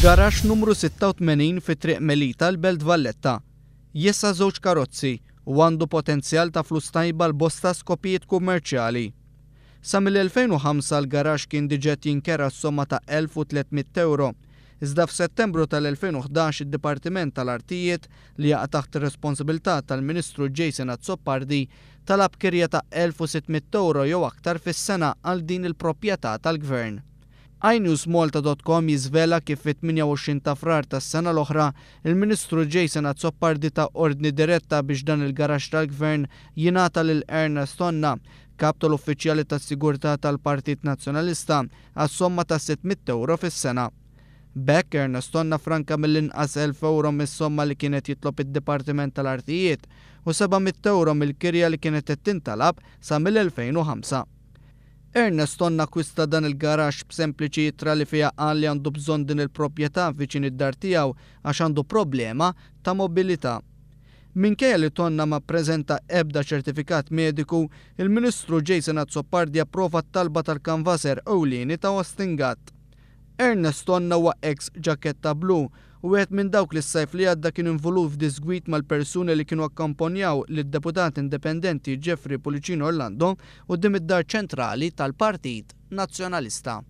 Garax numru 86 fi triq Melita l-Belt Valletta. Jessa żewġ karozzi u għandu potenzjal ta' flus tajba l-bosta skopijiet kummerċjali. Sa mill-2005 l-garax kien diġet jinkera s-somma ta' €1,300. Iżda f'Settembru tal-2011 id-Dipartiment tal-Artijiet li jaqa' taħt ir-responsabilità tal-Ministru Jason Azzopardi talab kirja ta' €1,600 jew aktar fis-sena għal din il-proprjetà tal-Gvern. iNewsMalta.com jiżvela kif fit-28 ta' Frar tas-sena l-oħra il-Ministru Jason Azzopardi ta' ordni diretta biex dan il-garax tal-Gvern jingħata lil Ernest Onna, kap tal-Uffiċjali tas-Sigurtà tal-Partit Nazzjonalista, għas-somma ta' €600 fis-sena. B'hekk Ernest Onna franka mill-inqas €1,000 mis-somma li kienet jitlob id-Dipartiment tal-Artijiet u €700 mill-kirja li kienet qed tintalab sa mill-2005. Ernest Onna akkwista dan il-garax b'sempliċi jittra li fiha qal li għandu bżonn din il-proprjetà viċin id-dar tiegħu għax għandu problema ta' mobilità. Minkejja li Onna ma ppreżenta ebda ċertifikat mediku, il-Ministru Jason Azzopardi approva t-talba tal-kanvaser ewlieni ta' Ostingat. Ernest Onna huwa ex ġaketta blu u wieħed minn dawk li s-sajf li għadda kien involut f'disgwit mal-persuni li kienu akkamponjaw lid-deputat indipendenti Jeffrey Pulicino Orlando quddiem id-dar ċentrali tal-Partit Nazzjonalista.